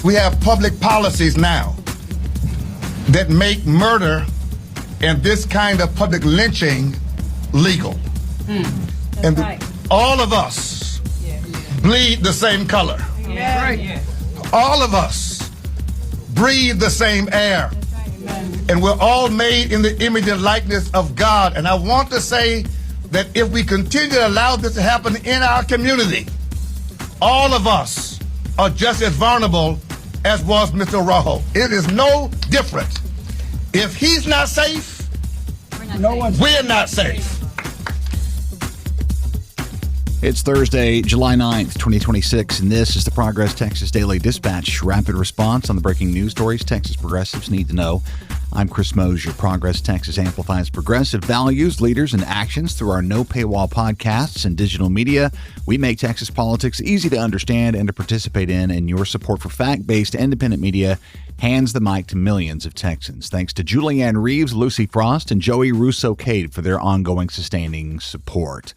We have public policies now that make murder and this kind of public lynching legal. And right. all of us bleed the same color. Yeah. Right. All of us breathe the same air. And we're all made in the image and likeness of God. And I want to say that if we continue to allow this to happen in our community, all of us are just as vulnerable as was Mr. Araujo. It is no different. If he's not safe, we're not safe. It's Thursday, July 9th, 2026, and this is the Progress Texas Daily Dispatch, rapid response on the breaking news stories Texas progressives need to know. I'm Chris Mosier. Progress Texas amplifies progressive values, leaders, and actions through our No Paywall podcasts and digital media. We make Texas politics easy to understand and to participate in, and your support for fact-based independent media hands the mic to millions of Texans. Thanks to Julianne Reeves, Lucy Frost, and Joey Russo-Cade for their ongoing sustaining support.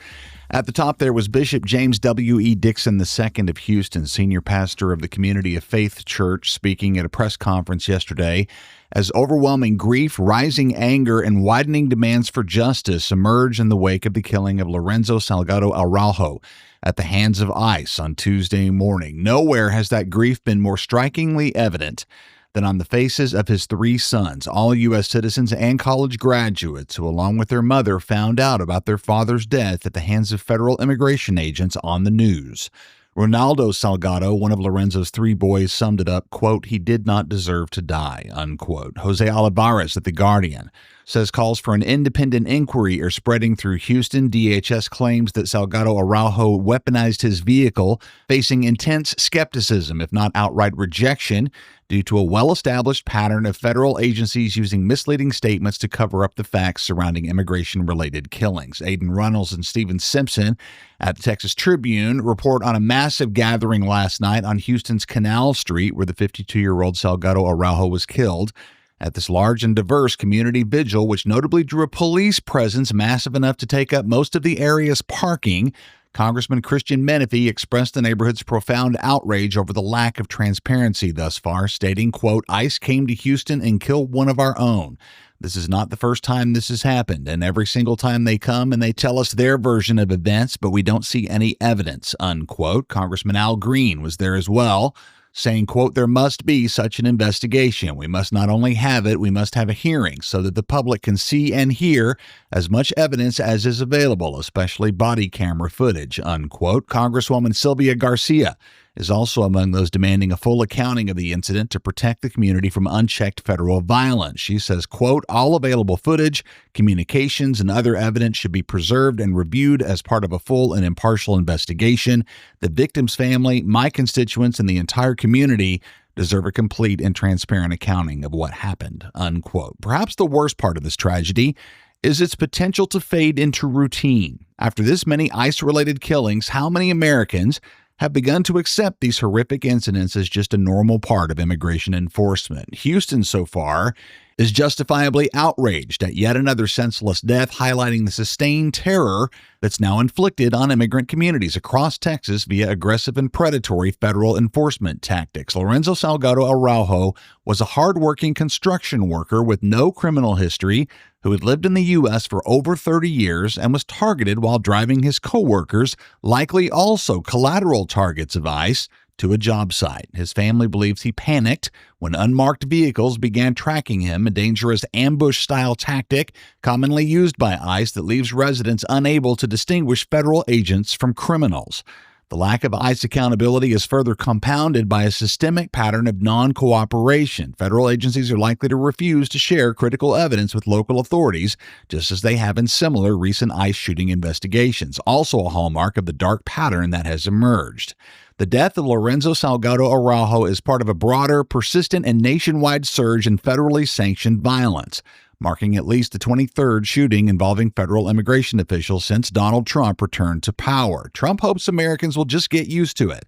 At the top there was Bishop James W.E. Dixon II of Houston, senior pastor of the Community of Faith Church, speaking at a press conference yesterday as overwhelming grief, rising anger, and widening demands for justice emerge in the wake of the killing of Lorenzo Salgado Araujo at the hands of ICE on Tuesday morning. Nowhere has that grief been more strikingly evident than on the faces of his three sons, all U.S. citizens and college graduates who, along with their mother, found out about their father's death at the hands of federal immigration agents on the news. Ronaldo Salgado, one of Lorenzo's three boys, summed it up, quote, "He did not deserve to die," unquote. Jose Olivares at The Guardian says calls for an independent inquiry are spreading through Houston. DHS claims that Salgado Araujo weaponized his vehicle, facing intense skepticism, if not outright rejection, due to a well-established pattern of federal agencies using misleading statements to cover up the facts surrounding immigration-related killings. Aiden Runnels and Stephen Simpson at the Texas Tribune report on a massive gathering last night on Houston's Canal Street where the 52-year-old Salgado Araujo was killed. At this large and diverse community vigil, which notably drew a police presence massive enough to take up most of the area's parking, Congressman Christian Menefee expressed the neighborhood's profound outrage over the lack of transparency thus far, stating, quote, "ICE came to Houston and killed one of our own. This is not the first time this has happened, and every single time they come and they tell us their version of events, but we don't see any evidence," unquote. Congressman Al Green was there as well, saying, quote, "There must be such an investigation. We must not only have it, we must have a hearing so that the public can see and hear as much evidence as is available, especially body camera footage," unquote. Congresswoman Sylvia Garcia is also among those demanding a full accounting of the incident to protect the community from unchecked federal violence. She says, quote, "All available footage, communications, and other evidence should be preserved and reviewed as part of a full and impartial investigation. The victim's family, my constituents, and the entire community deserve a complete and transparent accounting of what happened," unquote. Perhaps the worst part of this tragedy is its potential to fade into routine. After this many ICE-related killings, how many Americans have begun to accept these horrific incidents as just a normal part of immigration enforcement? Houston, so far, is justifiably outraged at yet another senseless death, highlighting the sustained terror that's now inflicted on immigrant communities across Texas via aggressive and predatory federal enforcement tactics. Lorenzo Salgado Araujo was a hardworking construction worker with no criminal history who had lived in the U.S. for over 30 years and was targeted while driving his co-workers, likely also collateral targets of ICE, to a job site. His family believes he panicked when unmarked vehicles began tracking him, a dangerous ambush-style tactic commonly used by ICE that leaves residents unable to distinguish federal agents from criminals. The lack of ICE accountability is further compounded by a systemic pattern of non-cooperation. Federal agencies are likely to refuse to share critical evidence with local authorities, just as they have in similar recent ICE shooting investigations, also a hallmark of the dark pattern that has emerged. The death of Lorenzo Salgado Araujo is part of a broader, persistent, and nationwide surge in federally sanctioned violence, marking at least the 23rd shooting involving federal immigration officials since Donald Trump returned to power. Trump hopes Americans will just get used to it,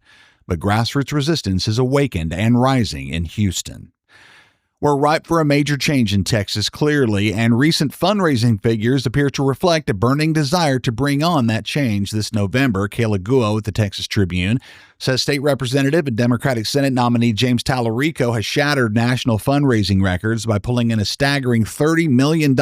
but grassroots resistance is awakened and rising in Houston. We're ripe for a major change in Texas, clearly, and recent fundraising figures appear to reflect a burning desire to bring on that change this November. Kayla Guo at the Texas Tribune says State Representative and Democratic Senate nominee James Tallarico has shattered national fundraising records by pulling in a staggering $30 million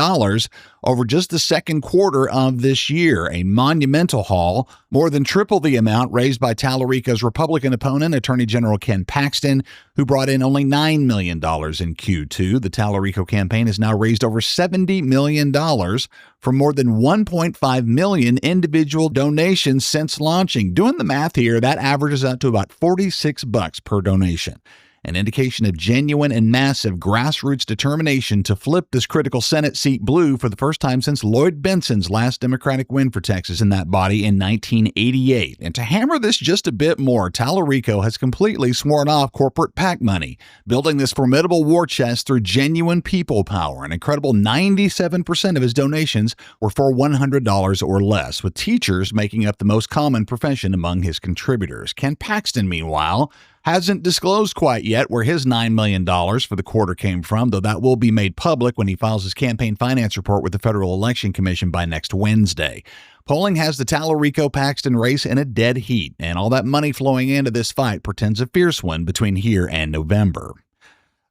over just the second quarter of this year, a monumental haul, more than triple the amount raised by Tallarico's Republican opponent, Attorney General Ken Paxton, who brought in only $9 million in Q2. The Tallarico campaign has now raised over $70 million from more than 1.5 million individual donations since launching. Doing the math here, that averages out to about $46 per donation. An indication of genuine and massive grassroots determination to flip this critical Senate seat blue for the first time since Lloyd Benson's last Democratic win for Texas in that body in 1988. And to hammer this just a bit more, Tallarico has completely sworn off corporate PAC money, building this formidable war chest through genuine people power. An incredible 97% of his donations were for $100 or less, with teachers making up the most common profession among his contributors. Ken Paxton, meanwhile, hasn't disclosed quite yet where his $9 million for the quarter came from, though that will be made public when he files his campaign finance report with the Federal Election Commission by next Wednesday. Polling has the Tallarico-Paxton race in a dead heat, and all that money flowing into this fight portends a fierce one between here and November.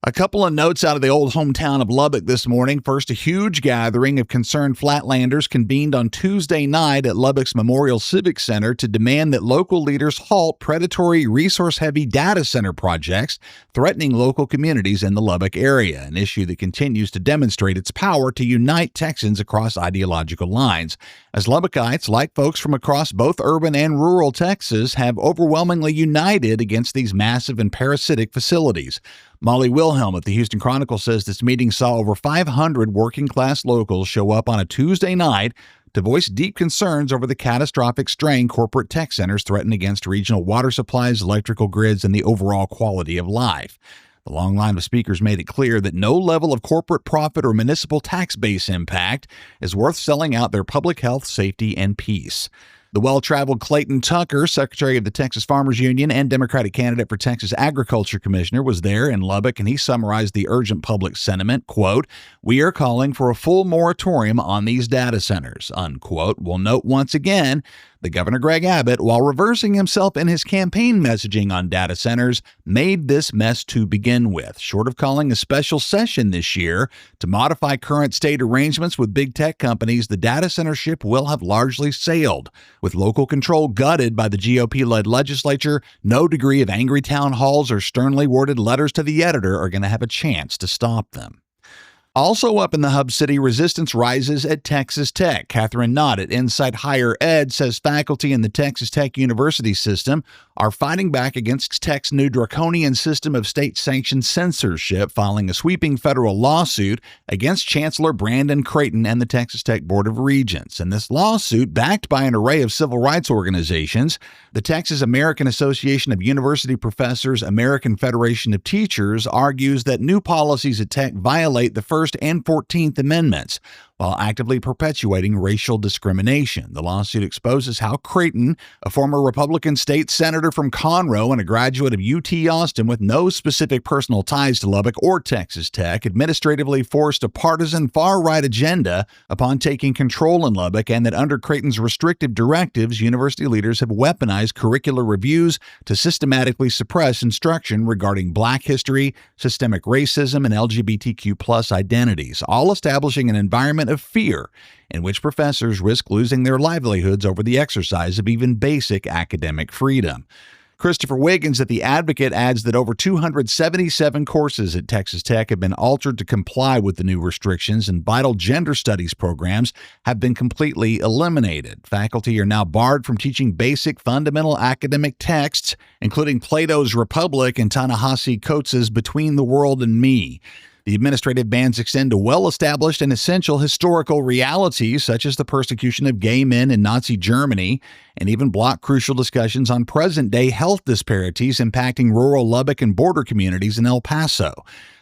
A couple of notes out of the old hometown of Lubbock this morning. First, a huge gathering of concerned Flatlanders convened on Tuesday night at Lubbock's Memorial Civic Center to demand that local leaders halt predatory, resource-heavy data center projects threatening local communities in the Lubbock area, an issue that continues to demonstrate its power to unite Texans across ideological lines, as Lubbockites, like folks from across both urban and rural Texas, have overwhelmingly united against these massive and parasitic facilities. Molly Wilhelm at the Houston Chronicle says this meeting saw over 500 working-class locals show up on a Tuesday night to voice deep concerns over the catastrophic strain corporate tech centers threaten against regional water supplies, electrical grids, and the overall quality of life. The long line of speakers made it clear that no level of corporate profit or municipal tax base impact is worth selling out their public health, safety, and peace. The well-traveled Clayton Tucker, Secretary of the Texas Farmers Union and Democratic candidate for Texas Agriculture Commissioner, was there in Lubbock, and he summarized the urgent public sentiment, quote, "We are calling for a full moratorium on these data centers," unquote. We'll note once again that Governor Greg Abbott, while reversing himself in his campaign messaging on data centers, made this mess to begin with. Short of calling a special session this year to modify current state arrangements with big tech companies, the data center ship will have largely sailed. With local control gutted by the GOP-led legislature, no degree of angry town halls or sternly worded letters to the editor are going to have a chance to stop them. Also up in the Hub City, resistance rises at Texas Tech. Catherine Knott at Insight Higher Ed says faculty in the Texas Tech University system are fighting back against Tech's new draconian system of state-sanctioned censorship, filing a sweeping federal lawsuit against Chancellor Brandon Creighton and the Texas Tech Board of Regents. And this lawsuit, backed by an array of civil rights organizations, the Texas American Association of University Professors, American Federation of Teachers, argues that new policies at Tech violate the First and 14th Amendments while actively perpetuating racial discrimination. The lawsuit exposes how Creighton, a former Republican state senator from Conroe and a graduate of UT Austin with no specific personal ties to Lubbock or Texas Tech, administratively forced a partisan far-right agenda upon taking control in Lubbock, and that under Creighton's restrictive directives, university leaders have weaponized curricular reviews to systematically suppress instruction regarding Black history, systemic racism, and LGBTQ+ identities, all establishing an environment of fear in which professors risk losing their livelihoods over the exercise of even basic academic freedom. Christopher Wiggins at The Advocate adds that over 277 courses at Texas Tech have been altered to comply with the new restrictions, and vital gender studies programs have been completely eliminated. Faculty are now barred from teaching basic fundamental academic texts, including Plato's Republic and Ta-Nehisi Coates's Between the World and Me. The administrative bans extend to well-established and essential historical realities, such as the persecution of gay men in Nazi Germany, and even block crucial discussions on present-day health disparities impacting rural Lubbock and border communities in El Paso.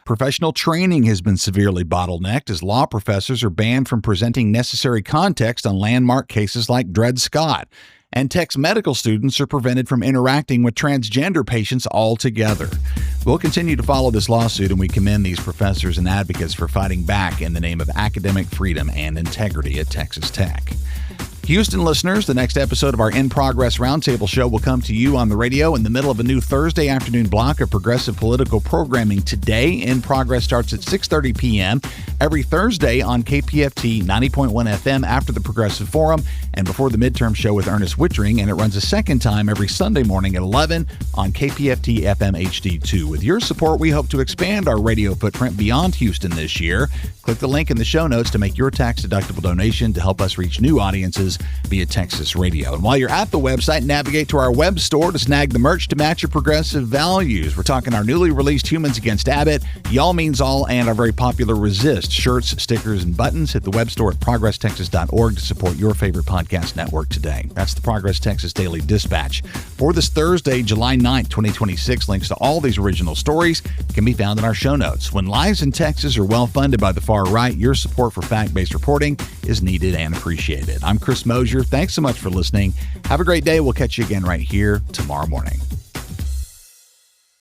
Professional training has been severely bottlenecked as law professors are banned from presenting necessary context on landmark cases like Dred Scott. And Tech's medical students are prevented from interacting with transgender patients altogether. We'll continue to follow this lawsuit, and we commend these professors and advocates for fighting back in the name of academic freedom and integrity at Texas Tech. Houston listeners, the next episode of our In Progress Roundtable show will come to you on the radio in the middle of a new Thursday afternoon block of progressive political programming. Today, In Progress starts at 6:30 p.m. every Thursday on KPFT 90.1 FM after the Progressive Forum and before the midterm show with Ernest Wittering, and it runs a second time every Sunday morning at 11 on KPFT FM HD2. With your support, we hope to expand our radio footprint beyond Houston this year. Click the link in the show notes to make your tax-deductible donation to help us reach new audiences via Texas Radio. And while you're at the website, navigate to our web store to snag the merch to match your progressive values. We're talking our newly released Humans Against Abbott, Y'all Means All, and our very popular Resist shirts, stickers, and buttons. Hit the web store at progresstexas.org to support your favorite podcast network today. That's the Progress Texas Daily Dispatch. For this Thursday, July 9th, 2026, links to all these original stories can be found in our show notes. When lives in Texas are well funded by the far right, your support for fact-based reporting is needed and appreciated. I'm Chris Mosier. Thanks so much for listening. Have a great day. We'll catch you again right here tomorrow morning.